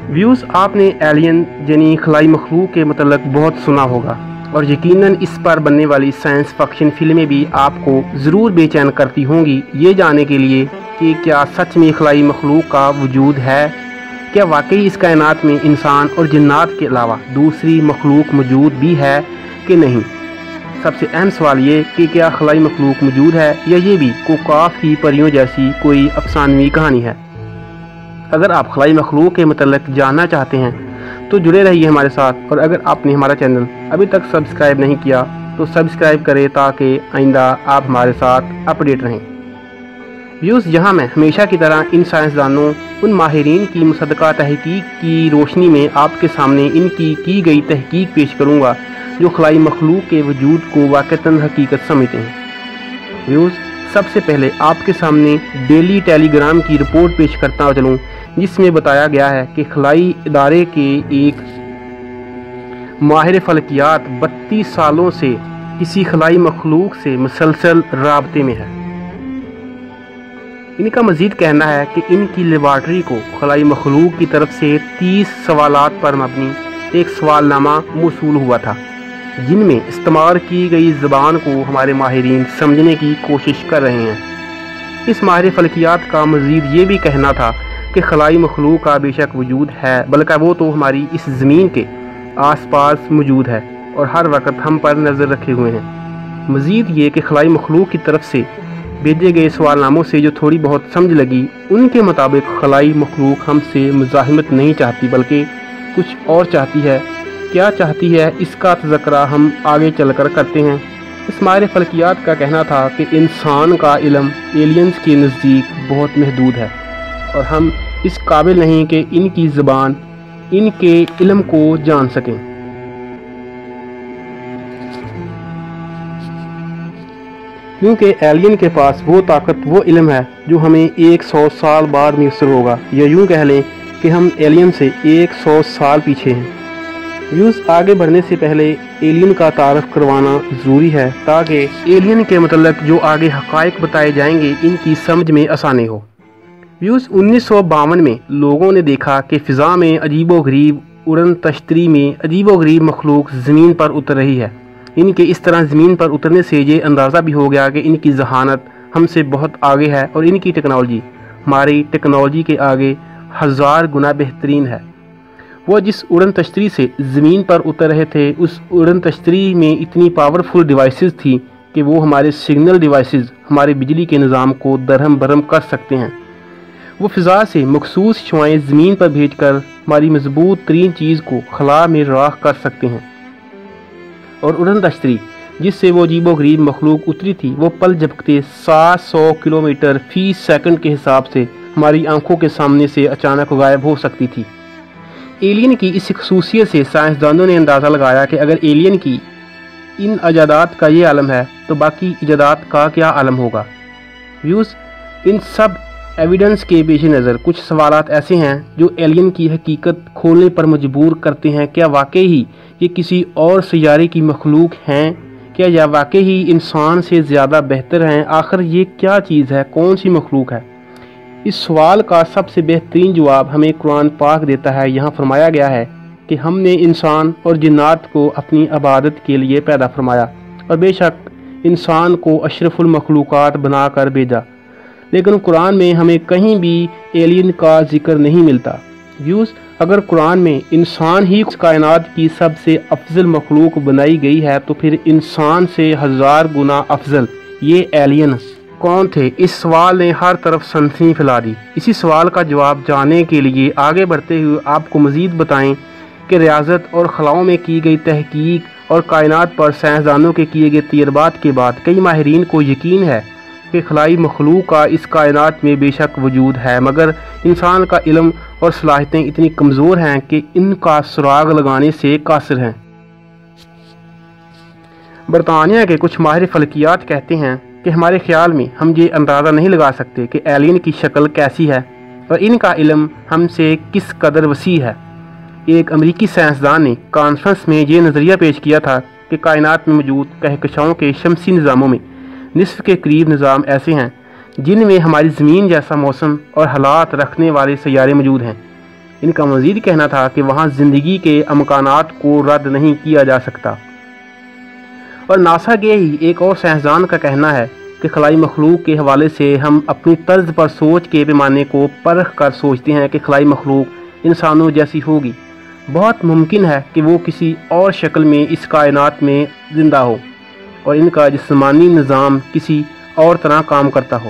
Views آپ نے alien یعنی خلائی مخلوق کے متعلق بہت سنا ہوگا اور یقیناً اس پر بننے والی سائنس فکشن فلمیں بھی آپ کو ضرور بے چین کرتی ہوں گی یہ جاننے کے لیے کہ کیا سچ میں خلائی مخلوق کا وجود ہے، کیا واقعی اس کائنات میں انسان اور جنات کے علاوہ دوسری مخلوق موجود بھی ہے کہ نہیں۔ سب سے اہم سوال یہ کہ کیا خلائی مخلوق موجود ہے یا یہ بھی کوکاف کی پریوں جیسی کوئی افسانوی کہانی ہے۔ اگر آپ خلائی مخلوق کے متعلق جاننا چاہتے ہیں تو جڑے رہیے ہمارے ساتھ، اور اگر آپ نے ہمارا چینل ابھی تک سبسکرائب نہیں کیا تو سبسکرائب کریں تاکہ آئندہ آپ ہمارے ساتھ اپڈیٹ رہیں۔ ویوز، یہاں میں ہمیشہ کی طرح ان سائنسدانوں، ان ماہرین کی مصدقہ تحقیق کی روشنی میں آپ کے سامنے ان کی گئی تحقیق پیش کروں گا جو خلائی مخلوق کے وجود کو واقعتاً حقیقت سمجھتے ہیں۔ ویوز، سب سے پہلے آپ کے سامنے ڈیلی ٹیلی گرام کی رپورٹ پیش کرتا چلوں جس میں بتایا گیا ہے کہ خلائی ادارے کے ایک ماہر فلکیات 32 سالوں سے کسی خلائی مخلوق سے مسلسل رابطے میں ہے۔ ان کا مزید کہنا ہے کہ ان کی لیبارٹری کو خلائی مخلوق کی طرف سے 30 سوالات پر مبنی ایک سوال نامہ موصول ہوا تھا جن میں استعمال کی گئی زبان کو ہمارے ماہرین سمجھنے کی کوشش کر رہے ہیں۔ اس ماہر فلکیات کا مزید یہ بھی کہنا تھا کہ خلائی مخلوق کا بے شک وجود ہے، بلکہ وہ تو ہماری اس زمین کے آس پاس موجود ہے اور ہر وقت ہم پر نظر رکھے ہوئے ہیں۔ مزید یہ کہ خلائی مخلوق کی طرف سے بھیجے گئے سوال ناموں سے جو تھوڑی بہت سمجھ لگی، ان کے مطابق خلائی مخلوق ہم سے مزاحمت نہیں چاہتی بلکہ کچھ اور چاہتی ہے۔ کیا چاہتی ہے اس کا تذکرہ ہم آگے چل کر کرتے ہیں۔ اس ماہر فلکیات کا کہنا تھا کہ انسان کا علم ایلینز کے نزدیک بہت محدود ہے اور ہم اس قابل نہیں کہ ان کی زبان ان کے علم کو جان سکیں۔ کیونکہ ایلین کے پاس وہ طاقت، وہ علم ہے جو ہمیں 100 سال بعد میسر ہوگا، یا یوں کہہ لیں کہ ہم ایلین سے 100 سال پیچھے ہیں۔ ویوز، آگے بڑھنے سے پہلے ایلین کا تعارف کروانا ضروری ہے تاکہ ایلین کے متعلق جو آگے حقائق بتائے جائیں گے ان کی سمجھ میں آسانی ہو۔ ویوز، 1952 میں لوگوں نے دیکھا کہ فضا میں عجیب و غریب اڑن تشتری میں عجیب و غریب مخلوق زمین پر اتر رہی ہے۔ ان کے اس طرح زمین پر اترنے سے یہ اندازہ بھی ہو گیا کہ ان کی ذہانت ہم سے بہت آگے ہے اور ان کی ٹیکنالوجی ہماری ٹیکنالوجی کے آگے 1000 گنا بہترین ہے۔ وہ جس اڑن تشتری سے زمین پر اتر رہے تھے اس اڑن تشتری میں اتنی پاورفل ڈیوائسز تھی کہ وہ ہمارے سگنل ڈیوائسز، ہمارے بجلی کے نظام کو درہم برہم کر سکتے ہیں۔ وہ فضا سے مخصوص شعائیں زمین پر بھیج کر ہماری مضبوط ترین چیز کو خلا میں راکھ کر سکتے ہیں، اور اڑن تشتری جس سے وہ عجیب و غریب مخلوق اتری تھی وہ پل جھپکتے 700 کلومیٹر فی سیکنڈ کے حساب سے ہماری آنکھوں کے سامنے سے اچانک غائب ہو سکتی تھی۔ ایلین کی اس خصوصیت سے سائنسدانوں نے اندازہ لگایا کہ اگر ایلین کی ان ایجادات کا یہ عالم ہے تو باقی ایجادات کا کیا عالم ہوگا۔ ویوز، ان سب ایویڈنس کے پیش نظر کچھ سوالات ایسے ہیں جو ایلین کی حقیقت کھولنے پر مجبور کرتے ہیں۔ کیا واقعی ہی یہ کسی اور سیارے کی مخلوق ہیں؟ کیا یہ واقعی ہی انسان سے زیادہ بہتر ہیں؟ آخر یہ کیا چیز ہے؟ کون سی مخلوق ہے؟ اس سوال کا سب سے بہترین جواب ہمیں قرآن پاک دیتا ہے۔ یہاں فرمایا گیا ہے کہ ہم نے انسان اور جنات کو اپنی عبادت کے لیے پیدا فرمایا اور بے شک انسان کو اشرف المخلوقات بنا کر بھیجا، لیکن قرآن میں ہمیں کہیں بھی ایلین کا ذکر نہیں ملتا۔ ویوز، اگر قرآن میں انسان ہی کائنات کی سب سے افضل مخلوق بنائی گئی ہے تو پھر انسان سے 1000 گنا افضل یہ ایلین کون تھے؟ اس سوال نے ہر طرف سنسنی پھیلا دی۔ اسی سوال کا جواب جاننے کے لیے آگے بڑھتے ہوئے آپ کو مزید بتائیں کہ ریاضت اور خلاؤں میں کی گئی تحقیق اور کائنات پر سائنسدانوں کے کیے گئے تجربات کے بعد کئی ماہرین کو یقین ہے کہ خلائی مخلوق کا اس کائنات میں بے شک وجود ہے، مگر انسان کا علم اور صلاحیتیں اتنی کمزور ہیں کہ ان کا سراغ لگانے سے قاصر ہیں۔ برطانیہ کے کچھ ماہر فلکیات کہتے ہیں کہ ہمارے خیال میں ہم یہ اندازہ نہیں لگا سکتے کہ ایلین کی شکل کیسی ہے اور ان کا علم ہم سے کس قدر وسیع ہے۔ ایک امریکی سائنسدان نے کانفرنس میں یہ نظریہ پیش کیا تھا کہ کائنات میں موجود کہکشاؤں کے شمسی نظاموں میں نصف کے قریب نظام ایسے ہیں جن میں ہماری زمین جیسا موسم اور حالات رکھنے والے سیارے موجود ہیں۔ ان کا مزید کہنا تھا کہ وہاں زندگی کے امکانات کو رد نہیں کیا جا سکتا۔ اور ناسا کے ہی ایک اور سائنسدان کا کہنا ہے کہ خلائی مخلوق کے حوالے سے ہم اپنی طرز پر سوچ کے پیمانے کو پرکھ کر سوچتے ہیں کہ خلائی مخلوق انسانوں جیسی ہوگی۔ بہت ممکن ہے کہ وہ کسی اور شکل میں اس کائنات میں زندہ ہو اور ان کا جسمانی نظام کسی اور طرح کام کرتا ہو۔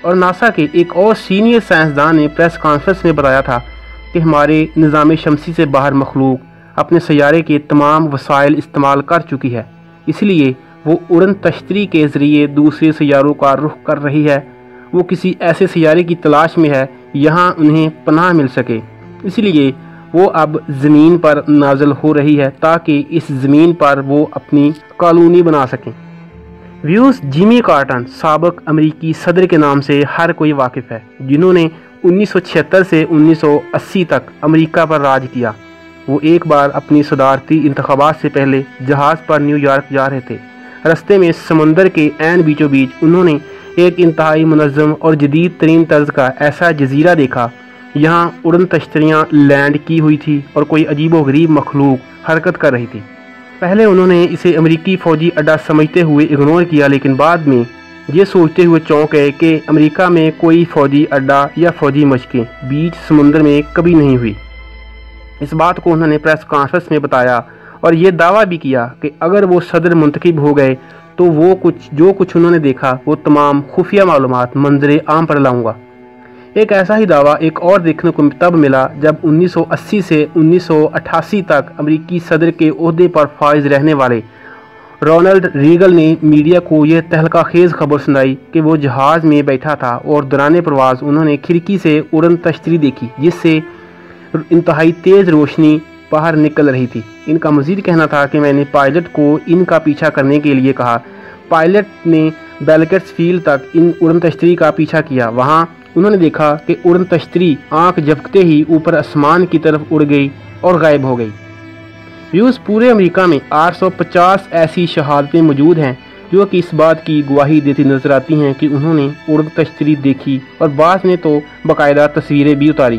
اور ناسا کے ایک اور سینئر سائنسدان نے پریس کانفرنس میں بتایا تھا کہ ہمارے نظام شمسی سے باہر مخلوق اپنے سیارے کے تمام وسائل استعمال کر چکی ہے، اس لیے وہ اڑن تشتری کے ذریعے دوسرے سیاروں کا رخ کر رہی ہے۔ وہ کسی ایسے سیارے کی تلاش میں ہے یہاں انہیں پناہ مل سکے، اس لیے وہ اب زمین پر نازل ہو رہی ہے تاکہ اس زمین پر وہ اپنی کالونی بنا سکیں۔ ویوز، جیمی کارٹر سابق امریکی صدر کے نام سے ہر کوئی واقف ہے، جنہوں نے 1976 سے 1980 تک امریکہ پر راج کیا۔ وہ ایک بار اپنی صدارتی انتخابات سے پہلے جہاز پر نیو یارک جا رہے تھے۔ رستے میں سمندر کے عین بیچوں بیچ انہوں نے ایک انتہائی منظم اور جدید ترین طرز کا ایسا جزیرہ دیکھا۔ یہاں اڑن تشتریاں لینڈ کی ہوئی تھی اور کوئی عجیب و غریب مخلوق حرکت کر رہی تھی۔ پہلے انہوں نے اسے امریکی فوجی اڈا سمجھتے ہوئے اگنور کیا، لیکن بعد میں یہ سوچتے ہوئے چونک گئے کہ امریکہ میں کوئی فوجی اڈا یا فوجی مشقیں بیچ سمندر میں کبھی نہیں ہوئی۔ اس بات کو انہوں نے پریس کانفرنس میں بتایا اور یہ دعویٰ بھی کیا کہ اگر وہ صدر منتخب ہو گئے تو وہ جو کچھ انہوں نے دیکھا وہ تمام خفیہ معلومات منظر عام پر لاؤں گا۔ ایک ایسا ہی دعویٰ ایک اور دیکھنے کو تب ملا جب 1980 سے 1988 تک امریکی صدر کے عہدے پر فائز رہنے والے رونلڈ ریگل نے میڈیا کو یہ تہلکہ خیز خبر سنائی کہ وہ جہاز میں بیٹھا تھا اور دوران پرواز انہوں نے کھڑکی سے اڑن تشتری دیکھی جس سے انتہائی تیز روشنی باہر نکل رہی تھی۔ ان کا مزید کہنا تھا کہ میں نے پائلٹ کو ان کا پیچھا کرنے کے لیے کہا۔ پائلٹ نے بیلکٹس فیلڈ تک ان اڑن تشتری کا پیچھا کیا۔ وہاں انہوں نے دیکھا کہ اڑن تشتری آنکھ جھپکتے ہی اوپر آسمان کی طرف اڑ گئی اور غائب ہو گئی۔ ویوز، پورے امریکہ میں 850 ایسی شہادتیں موجود ہیں جو کہ اس بات کی گواہی دیتی نظر آتی ہیں کہ انہوں نے اڑن تشتری دیکھی، اور بعض نے تو باقاعدہ تصویریں بھی اتاری۔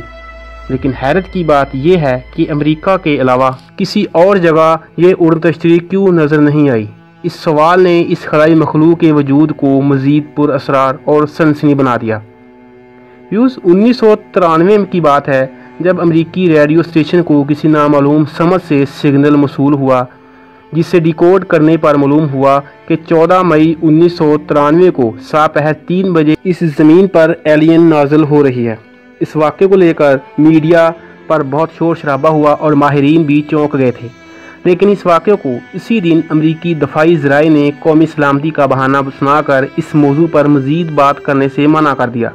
لیکن حیرت کی بات یہ ہے کہ امریکہ کے علاوہ کسی اور جگہ یہ اڑن تشتری کیوں نظر نہیں آئی۔ اس سوال نے اس خلائی مخلوق کے وجود کو مزید پر اسرار اور سنسنی بنا دیا۔ ویوز، 1993 کی بات ہے جب امریکی ریڈیو اسٹیشن کو کسی نامعلوم سمت سے سگنل موصول ہوا، جس سے ڈیکوڈ کرنے پر معلوم ہوا کہ 14 مئی 1993 کو ساپہر 3 بجے اس زمین پر ایلین نازل ہو رہی ہے۔ اس واقعے کو لے کر میڈیا پر بہت شور شرابہ ہوا اور ماہرین بھی چونک گئے تھے، لیکن اس واقعے کو اسی دن امریکی دفاعی ذرائع نے قومی سلامتی کا بہانہ سنا کر اس موضوع پر مزید بات کرنے سے منع کر دیا۔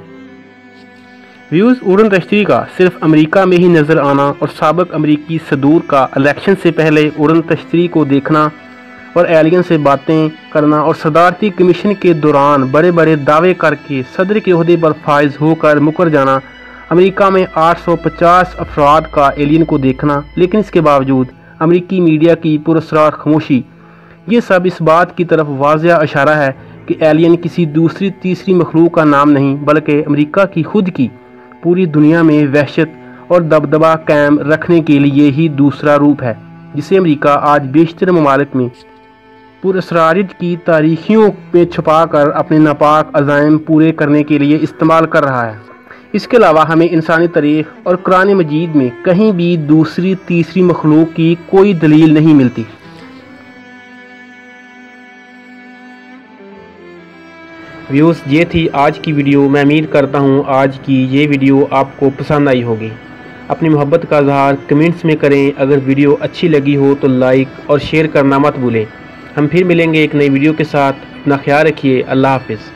ویوز، اڑن تشتری کا صرف امریکہ میں ہی نظر آنا اور سابق امریکی صدور کا الیکشن سے پہلے اڑن تشتری کو دیکھنا اور ایلین سے باتیں کرنا اور صدارتی کمیشن کے دوران بڑے بڑے دعوے کر کے صدر کے عہدے پر فائز ہو کر مکر جانا، امریکہ میں 850 افراد کا ایلین کو دیکھنا، لیکن اس کے باوجود امریکی میڈیا کی پراسرار خاموشی، یہ سب اس بات کی طرف واضح اشارہ ہے کہ ایلین کسی دوسری تیسری مخلوق کا نام نہیں بلکہ امریکہ کی خود کی پوری دنیا میں وحشت اور دبدبہ قائم رکھنے کے لیے ہی دوسرا روپ ہے، جسے امریکہ آج بیشتر ممالک میں پراسرارت کی تاریخیوں میں چھپا کر اپنے ناپاک عزائم پورے کرنے کے لیے استعمال کر رہا ہے۔ اس کے علاوہ ہمیں انسانی تاریخ اور قرآن مجید میں کہیں بھی دوسری تیسری مخلوق کی کوئی دلیل نہیں ملتی۔ ویوز، یہ تھی آج کی ویڈیو۔ میں امید کرتا ہوں آج کی یہ ویڈیو آپ کو پسند آئی ہوگی۔ اپنی محبت کا اظہار کمنٹس میں کریں۔ اگر ویڈیو اچھی لگی ہو تو لائک اور شیئر کرنا مت بھولیں۔ ہم پھر ملیں گے ایک نئی ویڈیو کے ساتھ۔ اپنا خیال رکھیے۔ اللہ حافظ۔